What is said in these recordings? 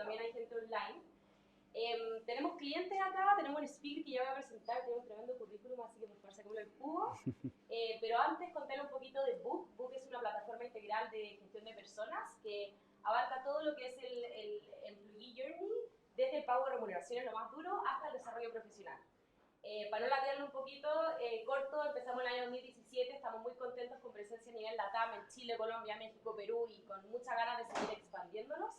también hay gente online. Tenemos clientes acá, tenemos un speaker que ya voy a presentar, tiene un tremendo currículum, así que por favor saquémosle el jugo. Pero antes contarle un poquito de Book. Book es una plataforma integral de gestión de personas que abarca todo lo que es el employee journey, desde el pago de remuneraciones, lo más duro, hasta el desarrollo profesional. Para no latearlo un poquito, corto, empezamos en el año 2017, estamos muy contentos con presencia a nivel LATAM en Chile, Colombia, México, Perú y con muchas ganas de seguir expandiéndonos.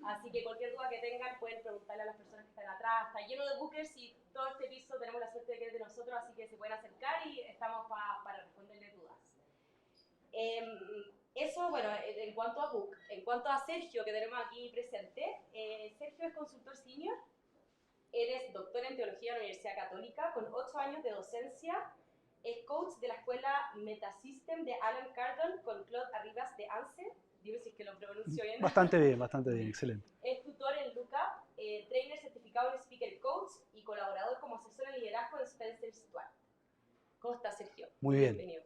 Así que cualquier duda que tengan pueden preguntarle a las personas que están atrás. Está lleno de bookers y todo este piso tenemos la suerte de que es de nosotros, así que se pueden acercar y estamos para responderles dudas. Eso, bueno, en cuanto a Book. En cuanto a Sergio, que tenemos aquí presente, Sergio es consultor senior. Él es doctor en teología de la Universidad Católica, con 8 años de docencia. Es coach de la escuela Metasystem de Alan Cardon, con Claude Arribas de ANSE. Dime si es que lo pronuncio bien. Bastante bien, excelente. Es tutor en Lookup, trainer certificado en Speaker Coach y colaborador como asesor en liderazgo de Spencer Stuart. ¿Cómo estás, Sergio? Muy bien. Bienvenido.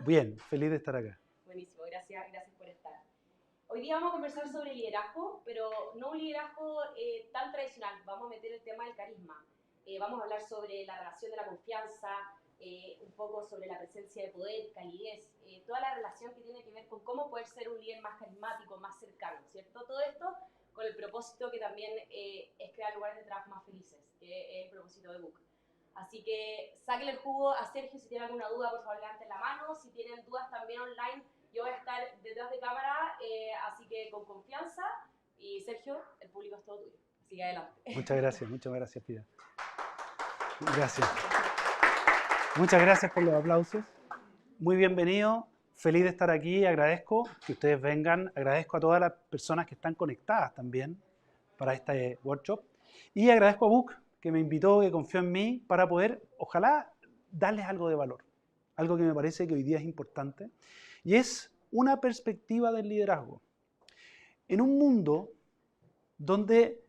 Bien, feliz de estar acá. Buenísimo, gracias por estar. Hoy día vamos a conversar sobre liderazgo, pero no un liderazgo tan tradicional. Vamos a meter el tema del carisma. Vamos a hablar sobre la relación de la confianza, un poco sobre la presencia de poder, calidez, toda la relación que tiene que ver con cómo poder ser un líder más carismático, más cercano, ¿cierto? Todo esto con el propósito que también es crear lugares de trabajo más felices, que es el propósito de Book. Así que sáquenle el jugo a Sergio si tienen alguna duda, por favor levanten la mano. Si tienen dudas también online, yo voy a estar detrás de cámara, así que con confianza. Y Sergio, el público es todo tuyo. Así que adelante. Muchas gracias, Pida. Gracias. Muchas gracias por los aplausos. Muy bienvenido, feliz de estar aquí. Agradezco que ustedes vengan. Agradezco a todas las personas que están conectadas también para este workshop. Y agradezco a Book, que me invitó, que confió en mí para poder, ojalá, darles algo de valor. Algo que me parece que hoy día es importante. Y es una perspectiva del liderazgo. En un mundo donde,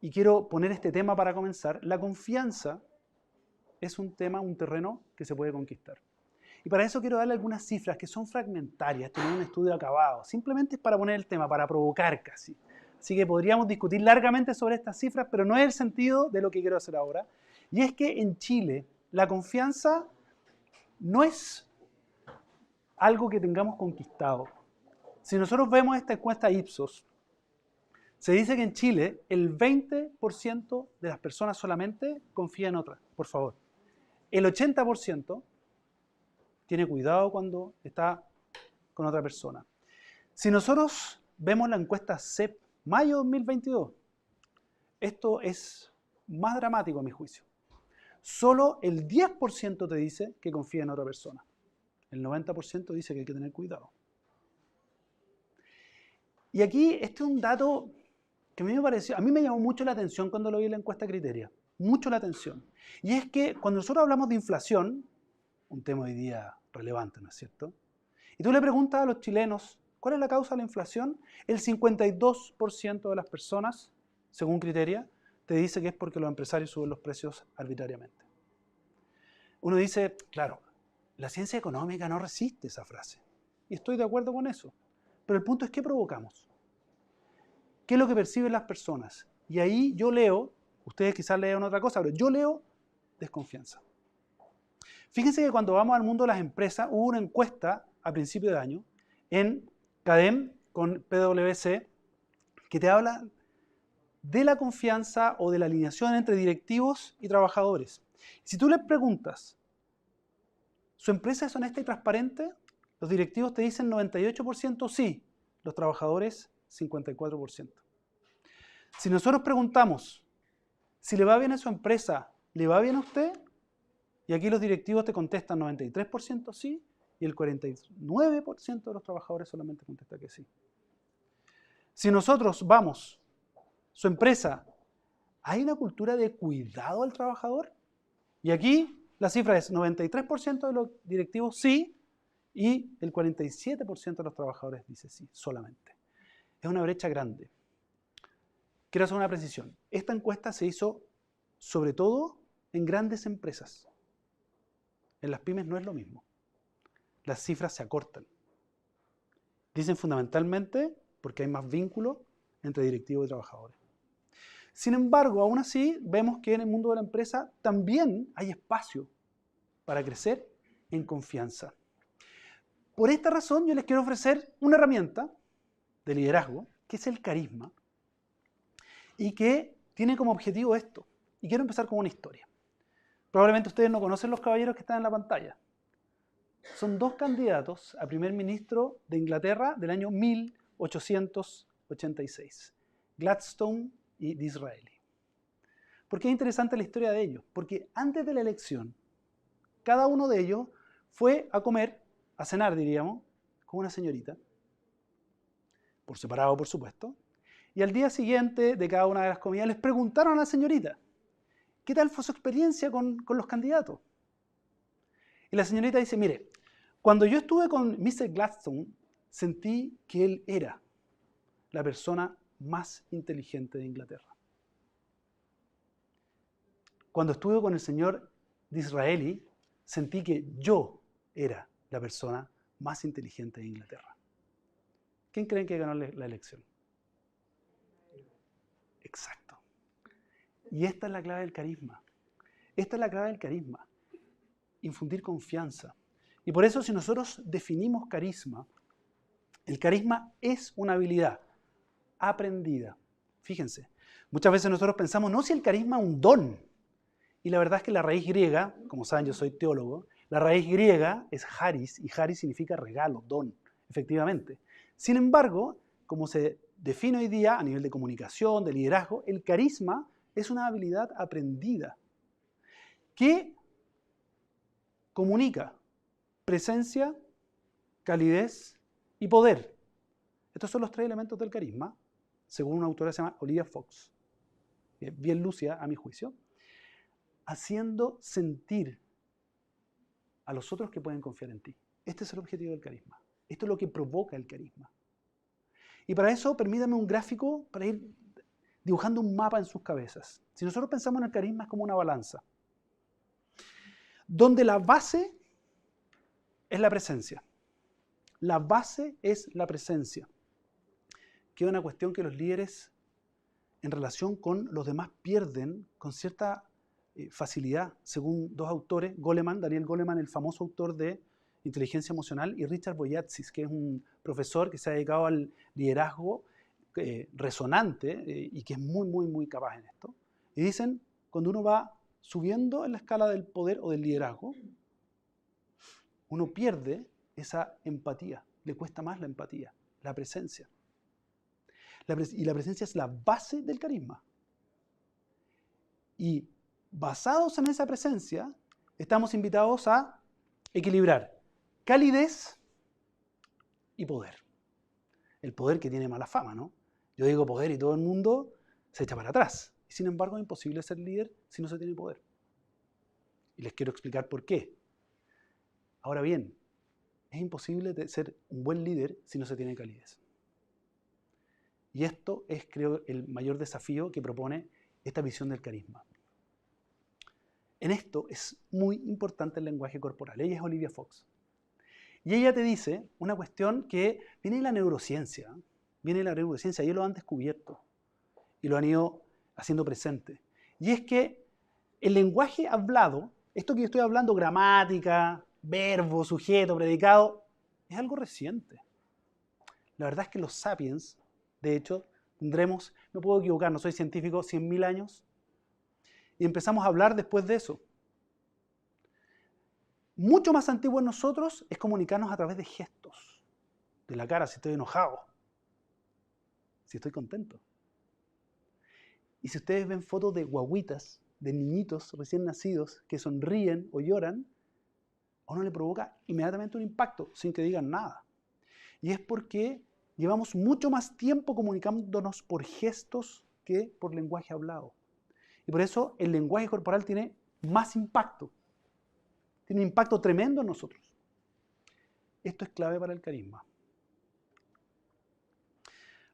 y quiero poner este tema para comenzar, la confianza es un tema, un terreno que se puede conquistar. Y para eso quiero darle algunas cifras que son fragmentarias, esto no es un estudio acabado, simplemente es para poner el tema, para provocar casi. Así que podríamos discutir largamente sobre estas cifras, pero no es el sentido de lo que quiero hacer ahora. Y es que en Chile la confianza no es algo que tengamos conquistado. Si nosotros vemos esta encuesta Ipsos, se dice que en Chile el 20% de las personas solamente confía en otras, por favor. El 80% tiene cuidado cuando está con otra persona. Si nosotros vemos la encuesta CEP, mayo 2022, esto es más dramático a mi juicio. Solo el 10% te dice que confía en otra persona. El 90% dice que hay que tener cuidado. Y aquí este es un dato que a mí me llamó mucho la atención cuando lo vi en la encuesta Criteria. Mucho la atención. Y es que cuando nosotros hablamos de inflación, un tema hoy día relevante, ¿no es cierto? Y tú le preguntas a los chilenos, ¿cuál es la causa de la inflación? El 52% de las personas, según Criteria, te dice que es porque los empresarios suben los precios arbitrariamente. Uno dice, claro, la ciencia económica no resiste esa frase. Y estoy de acuerdo con eso. Pero el punto es, ¿qué provocamos? ¿Qué es lo que perciben las personas? Y ahí yo leo, ustedes quizás lean otra cosa, pero yo leo desconfianza. Fíjense que cuando vamos al mundo de las empresas, hubo una encuesta a principio de año en CADEM con PwC que te habla de la confianza o de la alineación entre directivos y trabajadores. Si tú les preguntas, ¿su empresa es honesta y transparente? Los directivos te dicen 98% sí, los trabajadores 54%. Si nosotros preguntamos, si le va bien a su empresa, ¿le va bien a usted? Y aquí los directivos te contestan 93% sí, y el 49% de los trabajadores solamente contesta que sí. Si nosotros vamos, su empresa, ¿hay una cultura de cuidado al trabajador? Y aquí la cifra es 93% de los directivos sí, y el 47% de los trabajadores dice sí, solamente. Es una brecha grande. Quiero hacer una precisión. Esta encuesta se hizo sobre todo en grandes empresas. En las pymes no es lo mismo. Las cifras se acortan. Dicen fundamentalmente porque hay más vínculo entre directivos y trabajadores. Sin embargo, aún así, vemos que en el mundo de la empresa también hay espacio para crecer en confianza. Por esta razón, yo les quiero ofrecer una herramienta de liderazgo, que es el carisma, y que tiene como objetivo esto. Y quiero empezar con una historia. Probablemente ustedes no conocen los caballeros que están en la pantalla. Son dos candidatos a primer ministro de Inglaterra del año 1886, Gladstone y Disraeli. ¿Por qué es interesante la historia de ellos? Porque antes de la elección, cada uno de ellos fue a comer, a cenar, diríamos, con una señorita, por separado, por supuesto, y al día siguiente de cada una de las comidas les preguntaron a la señorita, ¿qué tal fue su experiencia con los candidatos? Y la señorita dice, mire, cuando yo estuve con Mr. Gladstone, sentí que él era la persona más inteligente de Inglaterra. Cuando estuve con el señor Disraeli, sentí que yo era la persona más inteligente de Inglaterra. ¿Quién creen que ganó la elección? Exacto. Y esta es la clave del carisma. Esta es la clave del carisma. Infundir confianza. Y por eso si nosotros definimos carisma, el carisma es una habilidad aprendida. Fíjense, muchas veces nosotros pensamos, no, si el carisma es un don. Y la verdad es que la raíz griega, como saben yo soy teólogo, la raíz griega es charis, y charis significa regalo, don, efectivamente. Sin embargo, como se define hoy día a nivel de comunicación, de liderazgo, el carisma es una habilidad aprendida que comunica presencia, calidez y poder. Estos son los tres elementos del carisma, según una autora que se llama Olivia Fox, bien lúcida a mi juicio, haciendo sentir a los otros que pueden confiar en ti. Este es el objetivo del carisma. Esto es lo que provoca el carisma. Y para eso, permítanme un gráfico para ir dibujando un mapa en sus cabezas. Si nosotros pensamos en el carisma es como una balanza, donde la base es la presencia. La base es la presencia, que es una cuestión que los líderes en relación con los demás pierden con cierta facilidad, según dos autores, Goleman, Daniel Goleman, el famoso autor de Inteligencia Emocional, y Richard Boyatzis, que es un profesor que se ha dedicado al liderazgo resonante y que es muy, muy, muy capaz en esto. Y dicen, cuando uno va subiendo en la escala del poder o del liderazgo, uno pierde esa empatía, le cuesta más la empatía, la presencia. Y la presencia es la base del carisma. Y basados en esa presencia, estamos invitados a equilibrar calidez y poder. El poder que tiene mala fama, ¿no? Yo digo poder y todo el mundo se echa para atrás. Y sin embargo, es imposible ser líder si no se tiene poder. Y les quiero explicar por qué. Ahora bien, es imposible ser un buen líder si no se tiene calidez. Y esto es, creo, el mayor desafío que propone esta visión del carisma. En esto es muy importante el lenguaje corporal. Ella es Olivia Fox. Y ella te dice una cuestión que viene de la neurociencia. Viene de la neurociencia, ellos lo han descubierto y lo han ido haciendo presente. Y es que el lenguaje hablado, esto que yo estoy hablando, gramática, verbo, sujeto, predicado, es algo reciente. La verdad es que los sapiens, de hecho, tendremos, no puedo equivocar, no soy científico, 100.000 años, y empezamos a hablar después de eso. Mucho más antiguo en nosotros es comunicarnos a través de gestos, de la cara, si estoy enojado, si estoy contento. Y si ustedes ven fotos de guaguitas, de niñitos recién nacidos que sonríen o lloran, a uno le provoca inmediatamente un impacto, sin que digan nada. Y es porque llevamos mucho más tiempo comunicándonos por gestos que por lenguaje hablado. Y por eso el lenguaje corporal tiene más impacto. Tiene un impacto tremendo en nosotros. Esto es clave para el carisma.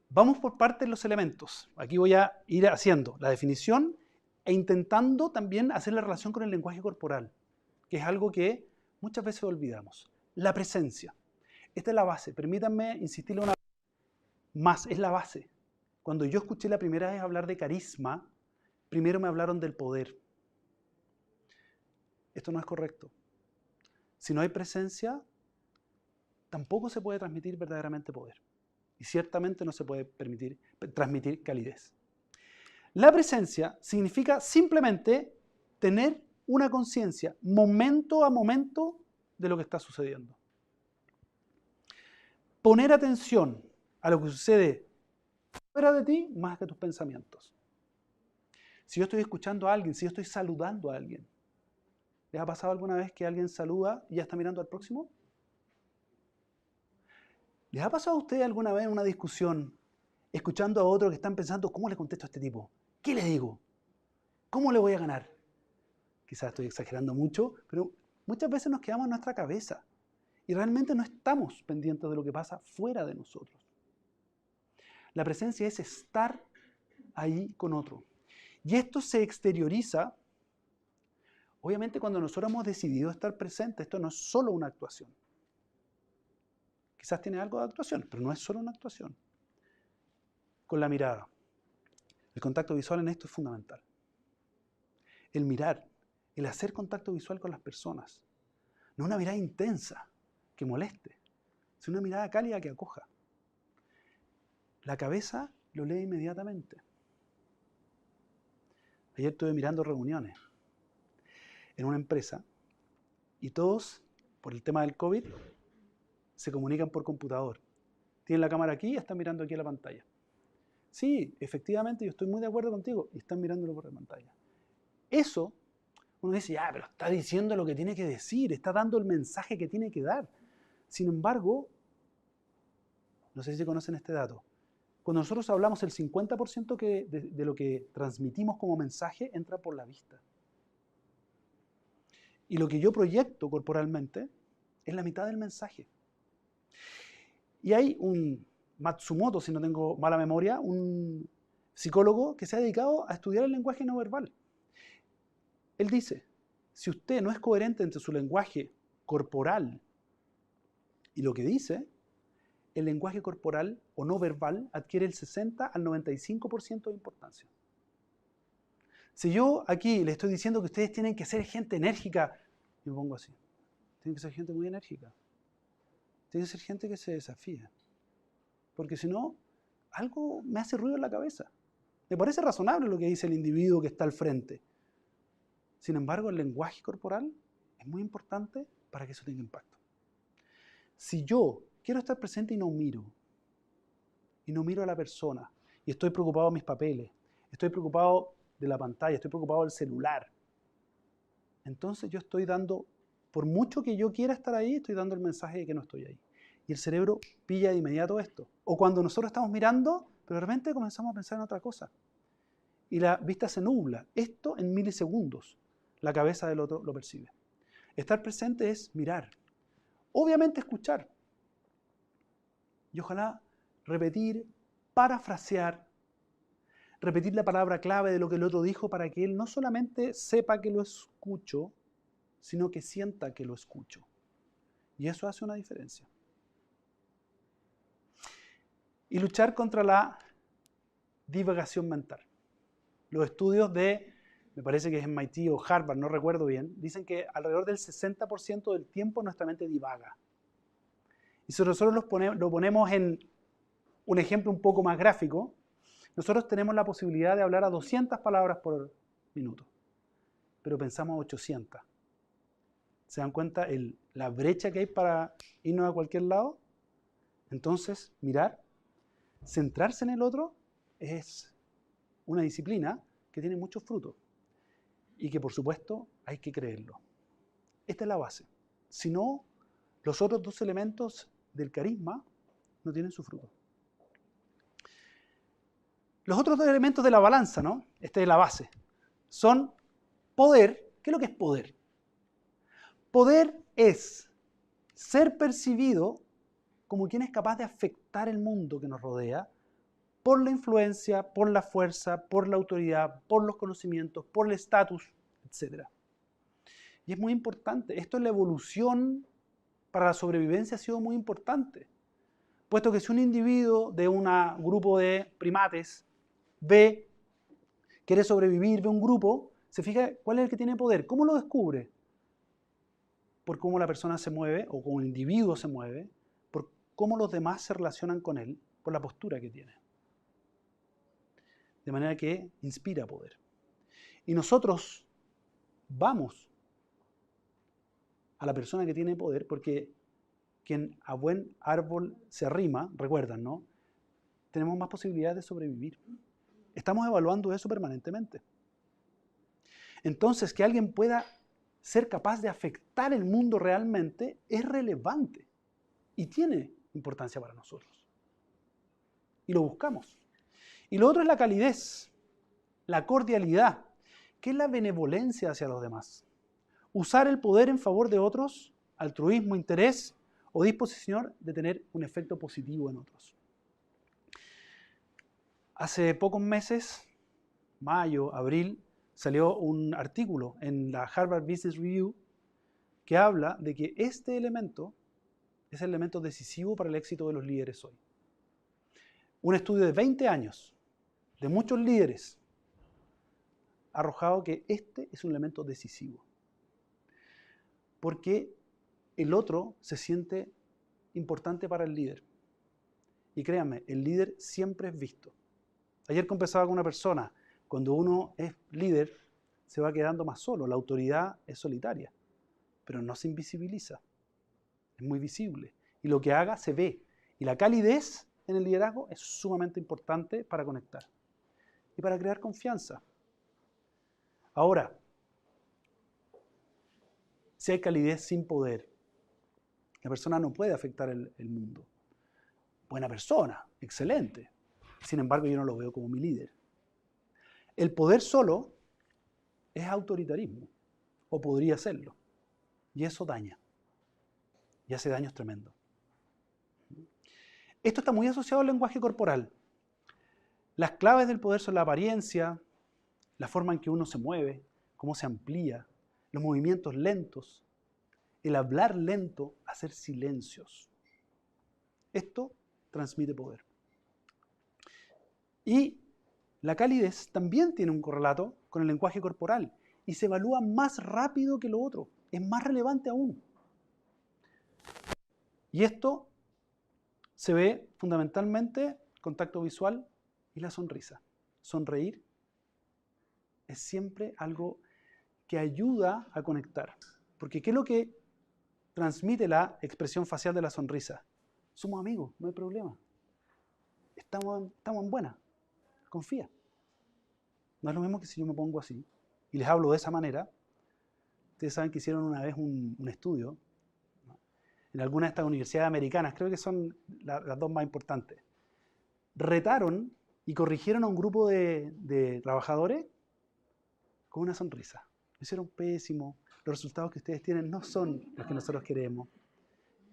Vamos por partes de los elementos. Aquí voy a ir haciendo la definición e intentando también hacer la relación con el lenguaje corporal, que es algo que muchas veces olvidamos. La presencia. Esta es la base. Permítanme insistirle una vez más. Es la base. Cuando yo escuché la primera vez hablar de carisma, primero me hablaron del poder. Esto no es correcto. Si no hay presencia, tampoco se puede transmitir verdaderamente poder. Y ciertamente no se puede transmitir calidez. La presencia significa simplemente tener una conciencia, momento a momento, de lo que está sucediendo. Poner atención a lo que sucede fuera de ti más que tus pensamientos. Si yo estoy escuchando a alguien, si yo estoy saludando a alguien, ¿les ha pasado alguna vez que alguien saluda y ya está mirando al próximo? ¿Les ha pasado a ustedes alguna vez en una discusión, escuchando a otro que están pensando, ¿cómo le contesto a este tipo? ¿Qué le digo? ¿Cómo le voy a ganar? Quizás estoy exagerando mucho, pero muchas veces nos quedamos en nuestra cabeza y realmente no estamos pendientes de lo que pasa fuera de nosotros. La presencia es estar ahí con otro. Y esto se exterioriza, obviamente, cuando nosotros hemos decidido estar presentes. Esto no es solo una actuación. Quizás tiene algo de actuación, pero no es solo una actuación. Con la mirada. El contacto visual en esto es fundamental. El mirar, el hacer contacto visual con las personas. No una mirada intensa que moleste, sino una mirada cálida que acoja. La cabeza lo lee inmediatamente. Ayer estuve mirando reuniones en una empresa y todos, por el tema del COVID, se comunican por computador. Tienen la cámara aquí y están mirando aquí a la pantalla. Sí, efectivamente, yo estoy muy de acuerdo contigo y están mirándolo por la pantalla. Eso, uno dice, pero está diciendo lo que tiene que decir, está dando el mensaje que tiene que dar. Sin embargo, no sé si conocen este dato, cuando nosotros hablamos, el 50% de lo que transmitimos como mensaje entra por la vista. Y lo que yo proyecto corporalmente es la mitad del mensaje. Y hay un Matsumoto, si no tengo mala memoria, un psicólogo que se ha dedicado a estudiar el lenguaje no verbal. Él dice, si usted no es coherente entre su lenguaje corporal y lo que dice, el lenguaje corporal o no verbal adquiere el 60 al 95% de importancia. Si yo aquí le estoy diciendo que ustedes tienen que ser gente enérgica, yo me pongo así. Tienen que ser gente muy enérgica. Tiene que ser gente que se desafía. Porque si no, algo me hace ruido en la cabeza. Me parece razonable lo que dice el individuo que está al frente. Sin embargo, el lenguaje corporal es muy importante para que eso tenga impacto. Si yo quiero estar presente y no miro a la persona, y estoy preocupado de mis papeles, estoy preocupado de la pantalla, estoy preocupado del celular, entonces yo estoy dando, por mucho que yo quiera estar ahí, estoy dando el mensaje de que no estoy ahí. Y el cerebro pilla de inmediato esto. O cuando nosotros estamos mirando, pero de repente comenzamos a pensar en otra cosa. Y la vista se nubla. Esto en milisegundos. La cabeza del otro lo percibe. Estar presente es mirar. Obviamente escuchar. Y ojalá repetir, parafrasear, repetir la palabra clave de lo que el otro dijo para que él no solamente sepa que lo escucho, sino que sienta que lo escucho. Y eso hace una diferencia. Y luchar contra la divagación mental. Los estudios de, me parece que es MIT o Harvard, no recuerdo bien, dicen que alrededor del 60% del tiempo nuestra mente divaga. Y si nosotros lo ponemos en un ejemplo un poco más gráfico, nosotros tenemos la posibilidad de hablar a 200 palabras por minuto, pero pensamos 800. ¿Se dan cuenta la brecha que hay para irnos a cualquier lado? Entonces, mirar, centrarse en el otro es una disciplina que tiene muchos frutos y que, por supuesto, hay que creerlo. Esta es la base. Si no, los otros dos elementos del carisma no tienen su fruto. Los otros dos elementos de la balanza, ¿no? Esta es la base. Son poder. ¿Qué es lo que es poder? Poder es ser percibido como quien es capaz de afectar el mundo que nos rodea por la influencia, por la fuerza, por la autoridad, por los conocimientos, por el estatus, etc. Y es muy importante. Esto en la evolución para la sobrevivencia ha sido muy importante. Puesto que si un individuo de un grupo de primates ve quiere sobrevivir, ve un grupo, se fija cuál es el que tiene poder. ¿Cómo lo descubre? Por cómo la persona se mueve o cómo el individuo se mueve, por cómo los demás se relacionan con él, por la postura que tiene. De manera que inspira poder. Y nosotros vamos a la persona que tiene poder porque quien a buen árbol se arrima, recuerdan, ¿no? Tenemos más posibilidades de sobrevivir. Estamos evaluando eso permanentemente. Entonces, que alguien pueda ser capaz de afectar el mundo realmente es relevante y tiene importancia para nosotros. Y lo buscamos. Y lo otro es la calidez, la cordialidad, que es la benevolencia hacia los demás. Usar el poder en favor de otros, altruismo, interés o disposición de tener un efecto positivo en otros. Hace pocos meses, mayo, abril, salió un artículo en la Harvard Business Review que habla de que este elemento es el elemento decisivo para el éxito de los líderes hoy. Un estudio de 20 años de muchos líderes ha arrojado que este es un elemento decisivo. Porque el otro se siente importante para el líder. Y créanme, el líder siempre es visto. Ayer conversaba con una persona, cuando uno es líder, se va quedando más solo, la autoridad es solitaria, pero no se invisibiliza, es muy visible. Y lo que haga se ve. Y la calidez en el liderazgo es sumamente importante para conectar y para crear confianza. Ahora, si hay calidez sin poder, la persona no puede afectar el mundo. Buena persona, excelente. Sin embargo, yo no lo veo como mi líder. El poder solo es autoritarismo, o podría serlo. Y eso daña. Y hace daños tremendos. Esto está muy asociado al lenguaje corporal. Las claves del poder son la apariencia, la forma en que uno se mueve, cómo se amplía, los movimientos lentos, el hablar lento, hacer silencios. Esto transmite poder. Y la calidez también tiene un correlato con el lenguaje corporal y se evalúa más rápido que lo otro, es más relevante aún. Y esto se ve fundamentalmente contacto visual y la sonrisa. Sonreír es siempre algo que ayuda a conectar. Porque ¿qué es lo que transmite la expresión facial de la sonrisa? Somos amigos, no hay problema. Estamos en buena. Confía. No es lo mismo que si yo me pongo así y les hablo de esa manera. Ustedes saben que hicieron una vez un estudio, ¿no?, en alguna de estas universidades americanas, creo que son las dos más importantes. Retaron y corrigieron a un grupo de trabajadores con una sonrisa. Lo hicieron pésimo. Los resultados que ustedes tienen no son los que nosotros queremos.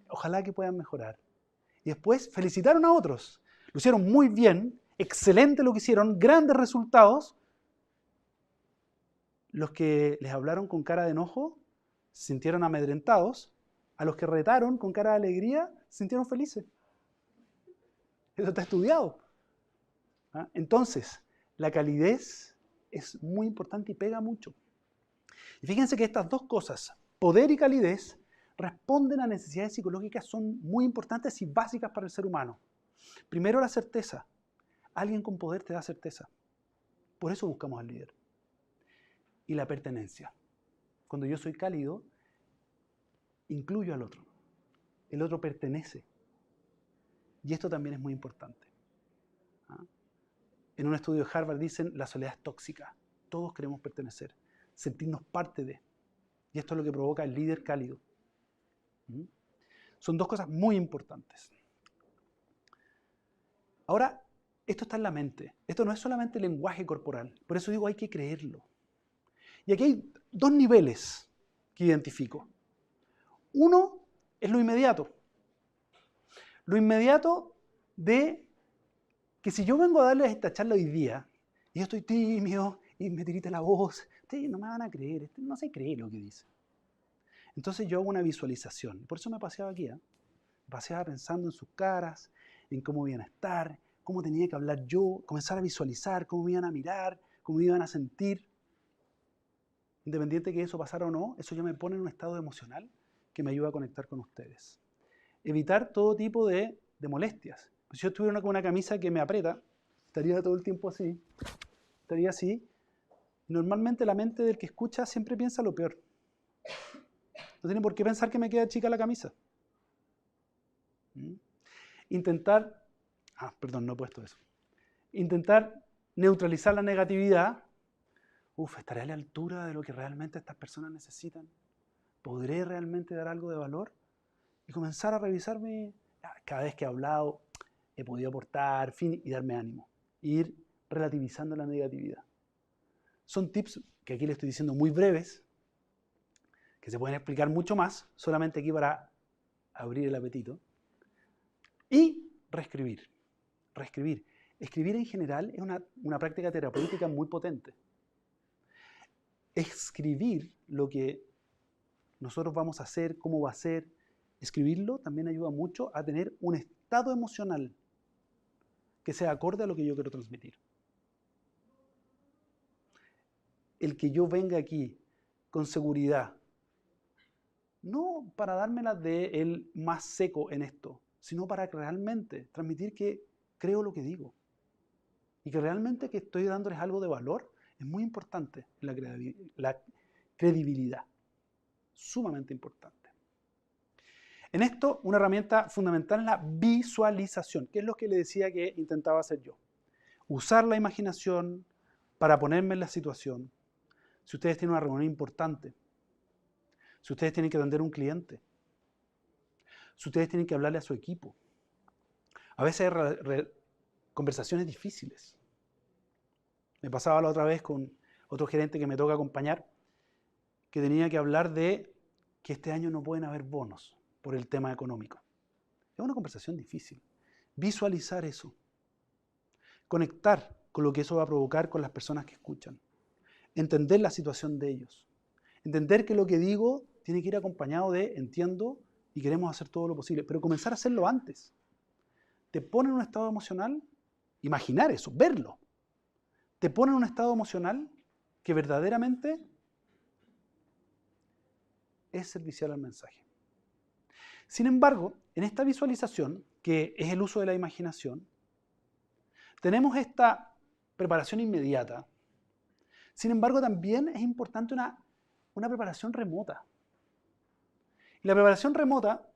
Ojalá que puedan mejorar. Y después felicitaron a otros. Lo hicieron muy bien, excelente lo que hicieron, grandes resultados. Los que les hablaron con cara de enojo se sintieron amedrentados. A los que retaron con cara de alegría se sintieron felices. Eso está estudiado. ¿Ah? Entonces, la calidez es muy importante y pega mucho. Y fíjense que estas dos cosas, poder y calidez, responden a necesidades psicológicas, son muy importantes y básicas para el ser humano. Primero, la certeza. Alguien con poder te da certeza. Por eso buscamos al líder. Y la pertenencia. Cuando yo soy cálido, incluyo al otro. El otro pertenece. Y esto también es muy importante. ¿Ah? En un estudio de Harvard dicen, la soledad es tóxica. Todos queremos pertenecer, sentirnos parte de. Y esto es lo que provoca el líder cálido. Son dos cosas muy importantes. Ahora, esto está en la mente. Esto no es solamente lenguaje corporal. Por eso digo, hay que creerlo. Y aquí hay dos niveles que identifico. Uno es lo inmediato. Lo inmediato de que si yo vengo a darles esta charla hoy día, y yo estoy tímido, y me tirita la voz, ustedes no me van a creer, no se cree lo que dice. Entonces yo hago una visualización. Por eso me paseaba aquí. Me paseaba pensando en sus caras, en cómo iban a estar, cómo tenía que hablar yo, comenzar a visualizar, cómo me iban a mirar, cómo iban a sentir, independiente de que eso pasara o no, eso ya me pone en un estado emocional que me ayuda a conectar con ustedes. Evitar todo tipo de molestias. Si yo estuviera con una camisa que me aprieta, estaría todo el tiempo así, estaría así. Normalmente la mente del que escucha siempre piensa lo peor. No tiene por qué pensar que me queda chica la camisa. Intentar, perdón, no he puesto eso. Intentar neutralizar la negatividad. ¿Estaré a la altura de lo que realmente estas personas necesitan? ¿Podré realmente dar algo de valor? Y comenzar a revisarme cada vez que he hablado, he podido aportar, fin, y darme ánimo. Ir relativizando la negatividad. Son tips que aquí les estoy diciendo muy breves, que se pueden explicar mucho más, solamente aquí para abrir el apetito. Y reescribir. Reescribir. Escribir en general es una práctica terapéutica muy potente. Escribir lo que nosotros vamos a hacer, cómo va a ser, escribirlo también ayuda mucho a tener un estado emocional que sea acorde a lo que yo quiero transmitir. El que yo venga aquí con seguridad, no para dármela de el más seco en esto, sino para realmente transmitir que creo lo que digo y que realmente que estoy dándoles algo de valor, es muy importante la credibilidad, sumamente importante. En esto, una herramienta fundamental es la visualización, que es lo que le decía que intentaba hacer yo. Usar la imaginación para ponerme en la situación. Si ustedes tienen una reunión importante, si ustedes tienen que atender a un cliente, si ustedes tienen que hablarle a su equipo, a veces hay conversaciones difíciles. Me pasaba la otra vez con otro gerente que me toca acompañar, que tenía que hablar de que este año no pueden haber bonos por el tema económico. Es una conversación difícil. Visualizar eso. Conectar con lo que eso va a provocar con las personas que escuchan. Entender la situación de ellos. Entender que lo que digo tiene que ir acompañado de entiendo y queremos hacer todo lo posible, pero comenzar a hacerlo antes. Te pone en un estado emocional, imaginar eso, verlo. Te pone en un estado emocional que verdaderamente es servicial al mensaje. Sin embargo, en esta visualización, que es el uso de la imaginación, tenemos esta preparación inmediata. Sin embargo, también es importante una preparación remota. Y la preparación remota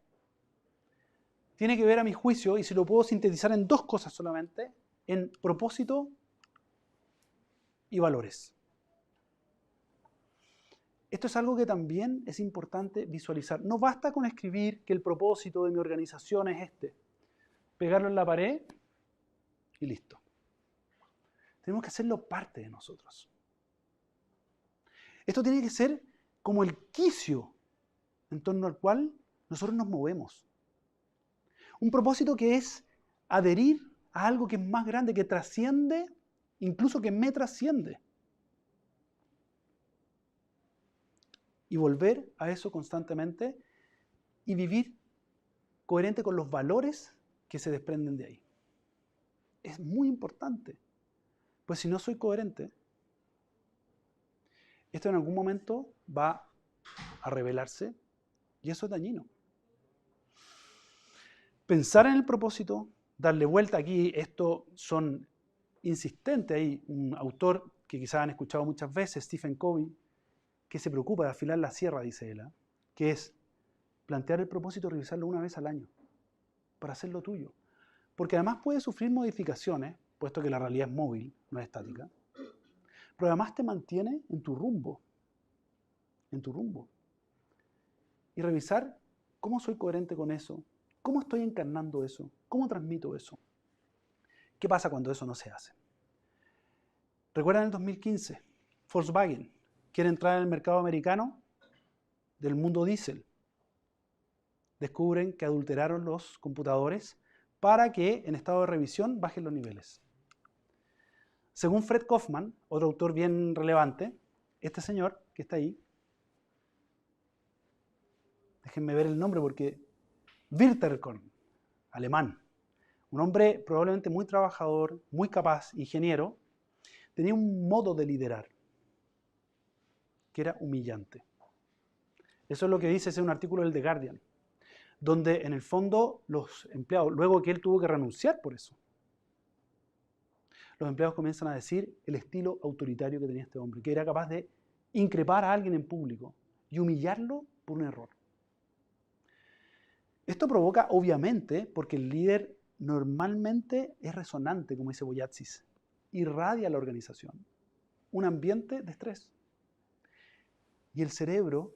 tiene que ver, a mi juicio, y si lo puedo sintetizar en dos cosas solamente, en propósito y valores. Esto es algo que también es importante visualizar. No basta con escribir que el propósito de mi organización es este. Pegarlo en la pared y listo. Tenemos que hacerlo parte de nosotros. Esto tiene que ser como el quicio en torno al cual nosotros nos movemos. Un propósito que es adherir a algo que es más grande, que trasciende, incluso que me trasciende. Y volver a eso constantemente y vivir coherente con los valores que se desprenden de ahí. Es muy importante. Pues si no soy coherente, esto en algún momento va a revelarse y eso es dañino. Pensar en el propósito, darle vuelta aquí, esto son insistentes ahí. Un autor que quizás han escuchado muchas veces, Stephen Covey, que se preocupa de afilar la sierra, dice él, que es plantear el propósito y revisarlo una vez al año para hacerlo tuyo. Porque además puede sufrir modificaciones, puesto que la realidad es móvil, no es estática, pero además te mantiene en tu rumbo. En tu rumbo. Y revisar cómo soy coherente con eso, cómo estoy encarnando eso, cómo transmito eso. ¿Qué pasa cuando eso no se hace? ¿Recuerdan el 2015? Volkswagen quiere entrar en el mercado americano del mundo diésel. Descubren que adulteraron los computadores para que en estado de revisión bajen los niveles. Según Fred Kaufman, otro autor bien relevante, este señor que está ahí, déjenme ver el nombre porque Winterkorn, alemán, un hombre probablemente muy trabajador, muy capaz, ingeniero, tenía un modo de liderar que era humillante. Eso es lo que dice, ese es un artículo del The Guardian, donde en el fondo los empleados, luego que él tuvo que renunciar por eso, los empleados comienzan a decir el estilo autoritario que tenía este hombre, que era capaz de increpar a alguien en público y humillarlo por un error. Esto provoca, obviamente, porque el líder normalmente es resonante, como dice Boyatzis, irradia a la organización un ambiente de estrés. Y el cerebro,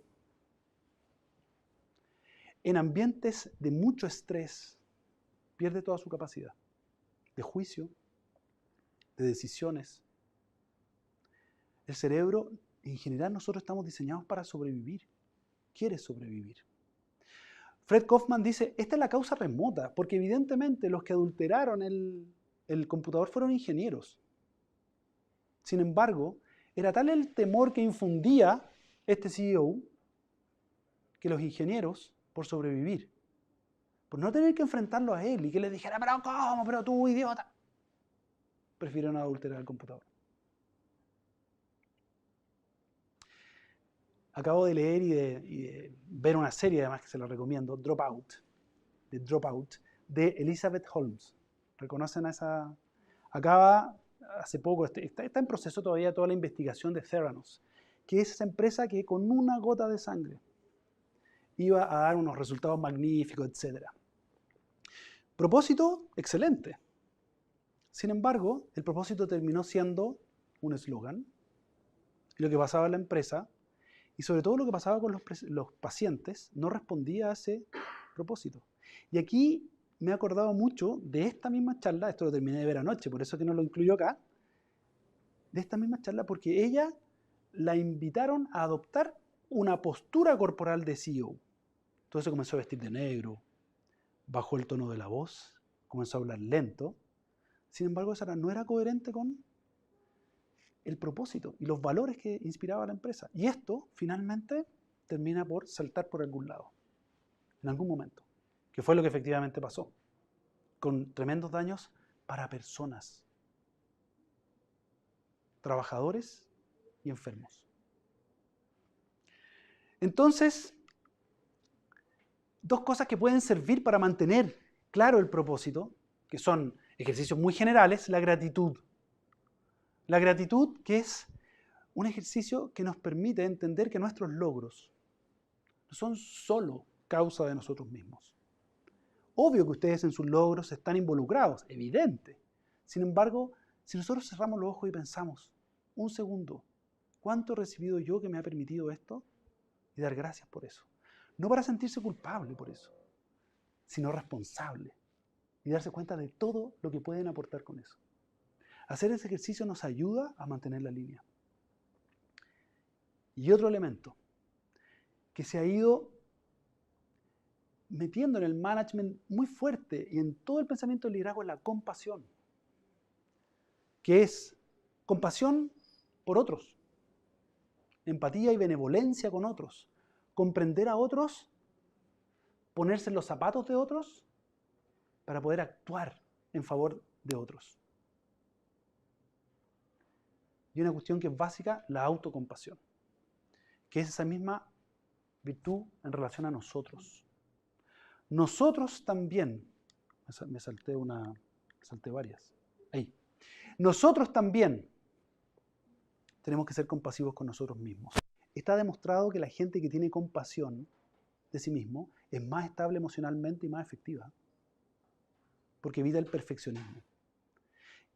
en ambientes de mucho estrés, pierde toda su capacidad de juicio, de decisiones. El cerebro, en general, nosotros estamos diseñados para sobrevivir. Quiere sobrevivir. Fred Kaufman dice, esta es la causa remota, porque evidentemente los que adulteraron el computador fueron ingenieros. Sin embargo, era tal el temor que infundía este CEO que los ingenieros, por sobrevivir, por no tener que enfrentarlo a él y que le dijera, pero ¿cómo? Pero tú, idiota, prefirieron adulterar el computador. Acabo de leer y de ver una serie, además que se la recomiendo, Dropout, de Elizabeth Holmes. ¿Reconocen a esa? Acaba hace poco, está en proceso todavía toda la investigación de Theranos, que es esa empresa que con una gota de sangre iba a dar unos resultados magníficos, etc. Propósito, excelente. Sin embargo, el propósito terminó siendo un eslogan. Lo que pasaba en la empresa, y sobre todo lo que pasaba con los pacientes, no respondía a ese propósito. Y aquí me he acordado mucho de esta misma charla, esto lo terminé de ver anoche, por eso que no lo incluyo acá, de esta misma charla, porque ella la invitaron a adoptar una postura corporal de CEO. Entonces comenzó a vestir de negro, bajó el tono de la voz, comenzó a hablar lento. Sin embargo, esa no era coherente con el propósito y los valores que inspiraba la empresa. Y esto, finalmente, termina por saltar por algún lado, en algún momento, que fue lo que efectivamente pasó, con tremendos daños para personas, trabajadores y enfermos. Entonces, dos cosas que pueden servir para mantener claro el propósito, que son ejercicios muy generales, la gratitud. La gratitud, que es un ejercicio que nos permite entender que nuestros logros no son solo causa de nosotros mismos. Obvio que ustedes en sus logros están involucrados, evidente. Sin embargo, si nosotros cerramos los ojos y pensamos, un segundo, ¿cuánto he recibido yo que me ha permitido esto? Y dar gracias por eso. No para sentirse culpable por eso, sino responsable. Y darse cuenta de todo lo que pueden aportar con eso. Hacer ese ejercicio nos ayuda a mantener la línea. Y otro elemento que se ha ido metiendo en el management muy fuerte y en todo el pensamiento del liderazgo es la compasión, que es compasión por otros, empatía y benevolencia con otros, comprender a otros, ponerse en los zapatos de otros para poder actuar en favor de otros. Y una cuestión que es básica, la autocompasión, que es esa misma virtud en relación a nosotros. Nosotros también, me salté varias, ahí. Nosotros también tenemos que ser compasivos con nosotros mismos. Está demostrado que la gente que tiene compasión de sí mismo es más estable emocionalmente y más efectiva, porque evita el perfeccionismo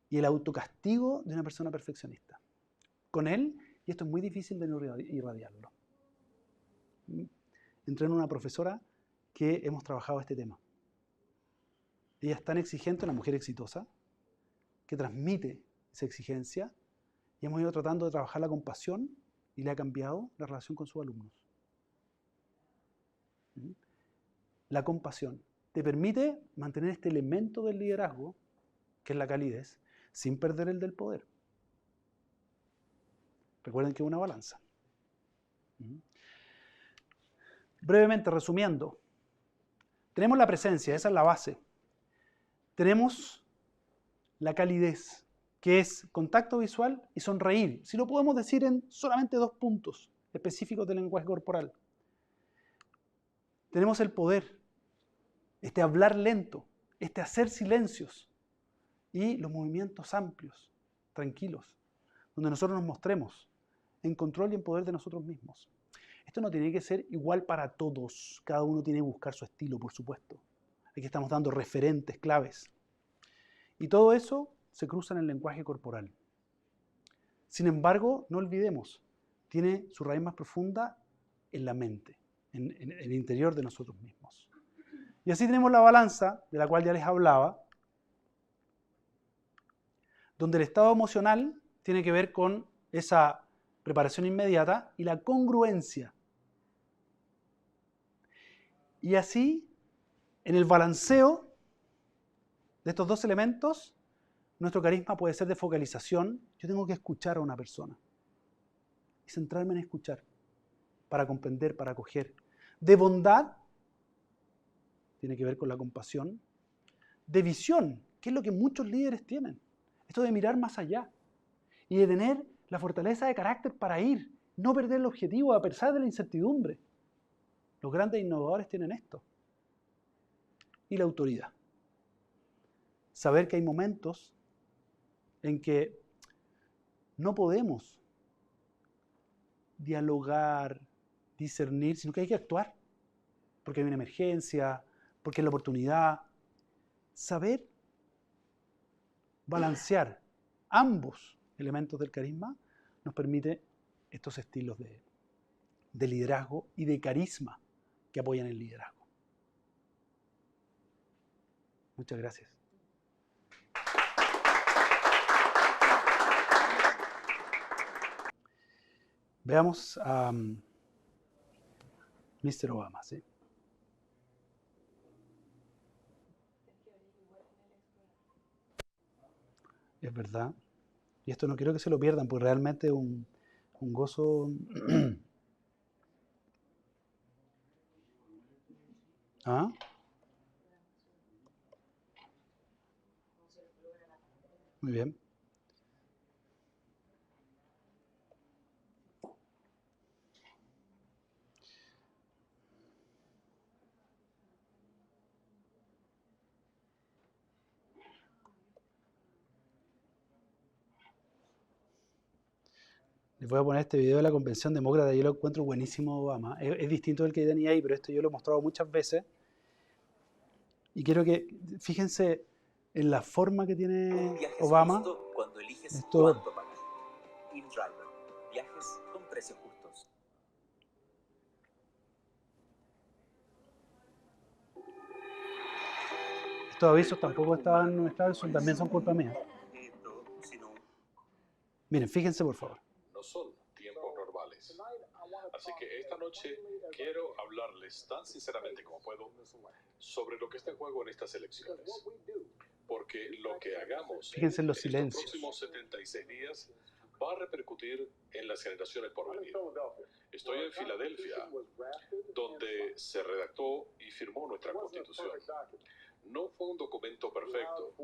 y el autocastigo de una persona perfeccionista. Con él, y esto es muy difícil de no irradiarlo. Entré en una profesora que hemos trabajado este tema. Ella es tan exigente, una mujer exitosa, que transmite esa exigencia y hemos ido tratando de trabajar la compasión y le ha cambiado la relación con sus alumnos. La compasión te permite mantener este elemento del liderazgo, que es la calidez, sin perder el del poder. Recuerden que es una balanza. Brevemente, resumiendo, tenemos la presencia, esa es la base. Tenemos la calidez, que es contacto visual y sonreír. Si lo podemos decir en solamente 2 puntos específicos del lenguaje corporal. Tenemos el poder, este hablar lento, este hacer silencios y los movimientos amplios, tranquilos, donde nosotros nos mostremos en control y en poder de nosotros mismos. Esto no tiene que ser igual para todos, cada uno tiene que buscar su estilo, por supuesto. Aquí estamos dando referentes, claves. Y todo eso se cruza en el lenguaje corporal. Sin embargo, no olvidemos, tiene su raíz más profunda en la mente, en el interior de nosotros mismos. Y así tenemos la balanza, de la cual ya les hablaba, donde el estado emocional tiene que ver con esa preparación inmediata y la congruencia. Y así, en el balanceo de estos 2 elementos, nuestro carisma puede ser de focalización. Yo tengo que escuchar a una persona y centrarme en escuchar para comprender, para acoger. De bondad, tiene que ver con la compasión. De visión, que es lo que muchos líderes tienen. Esto de mirar más allá y de tener la fortaleza de carácter para ir, no perder el objetivo a pesar de la incertidumbre. Los grandes innovadores tienen esto. Y la autoridad. Saber que hay momentos en que no podemos dialogar, discernir, sino que hay que actuar, porque hay una emergencia, porque es la oportunidad. Saber balancear ambos elementos del carisma nos permite estos estilos de liderazgo y de carisma que apoyan el liderazgo. Muchas gracias. Veamos a Mr. Obama, ¿sí? Es verdad. Y esto no quiero que se lo pierdan, porque realmente es un gozo. ¿Ah? Muy bien. Les voy a poner este video de la Convención Demócrata. Yo lo encuentro buenísimo, Obama. Es distinto del que tenía ahí, pero esto yo lo he mostrado muchas veces. Y quiero que, fíjense en la forma que tiene Obama. Cuando eliges Esto, cuánto pagar. InDriver. Viajes con precios justos. estos avisos tampoco estaban nuestros, también son culpa mía. Miren, fíjense por favor. No son tiempos normales. Así que esta noche quiero hablarles tan sinceramente como puedo sobre lo que está en juego en estas elecciones. Porque lo que hagamos Fíjense en los estos silencios. próximos 76 días va a repercutir en las generaciones por venir. Estoy en Filadelfia, donde se redactó y firmó nuestra Constitución. No fue un documento perfecto.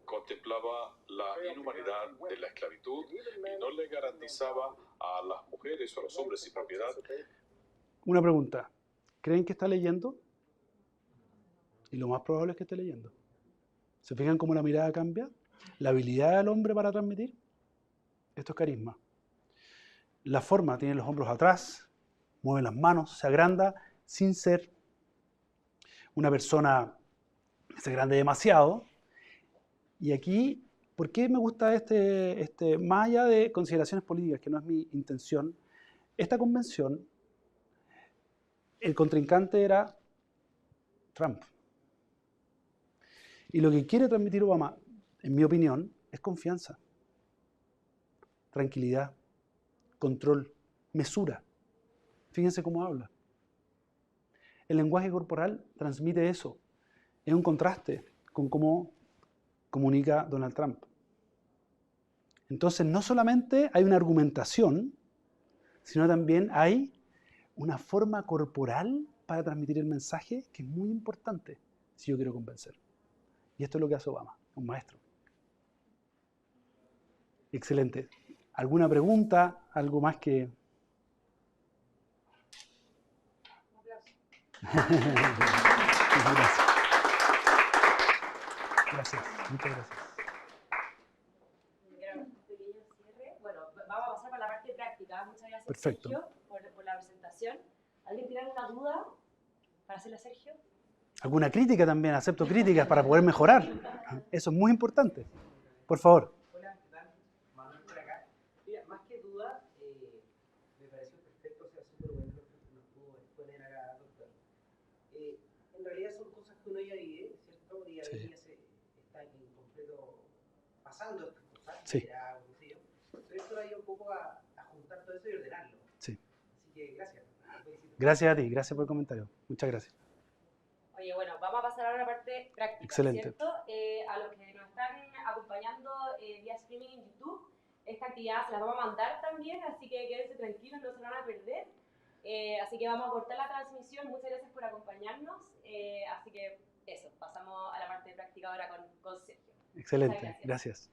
Contemplaba la inhumanidad de la esclavitud y no le garantizaba a las mujeres o a los hombres sin propiedad. Una pregunta. ¿Creen que está leyendo? Y lo más probable es que esté leyendo. ¿Se fijan cómo la mirada cambia? La habilidad del hombre para transmitir. Esto es carisma. La forma, tiene los hombros atrás, mueve las manos, se agranda sin ser una persona que se agrande demasiado. Y aquí, ¿por qué me gusta más allá de consideraciones políticas, que no es mi intención? Esta convención, el contrincante era Trump. Y lo que quiere transmitir Obama, en mi opinión, es confianza, tranquilidad, control, mesura. Fíjense cómo habla. El lenguaje corporal transmite eso. Es un contraste con cómo comunica Donald Trump. Entonces, no solamente hay una argumentación, sino también hay una forma corporal para transmitir el mensaje que es muy importante si yo quiero convencer. Y esto es lo que hace Obama, un maestro. Excelente. ¿Alguna pregunta? ¿Algo más que...? Gracias. Gracias. Muchas gracias. Pequeño cierre. Bueno, vamos a pasar para la parte práctica. Muchas gracias, Perfecto. Sergio, por la presentación. ¿Alguien tiene alguna duda para hacerle a Sergio? ¿Alguna crítica también? Acepto críticas para poder mejorar. Eso es muy importante. Por favor. Hola, ¿qué tal? Manuel por acá. Mira, más que duda, me pareció perfecto, o sea, súper bueno lo que nos pudo exponer acá, doctor. En realidad son cosas que uno ya vive, ¿cierto? Día a día se está en completo pasando estas cosas, Sí. ya, qué sé yo. Pero esto ayuda un poco a juntar todo eso y ordenarlo. Sí. Así que gracias. Gracias a ti, gracias por el comentario. Muchas gracias. Oye, bueno, vamos a pasar ahora a la parte práctica, Excelente. ¿cierto? A los que nos están acompañando vía streaming en YouTube, esta actividad se la vamos a mandar también, así que quédense tranquilos, no se la van a perder. Así que vamos a cortar la transmisión. Muchas gracias por acompañarnos. Así que eso, pasamos a la parte práctica ahora con Sergio. Excelente, gracias.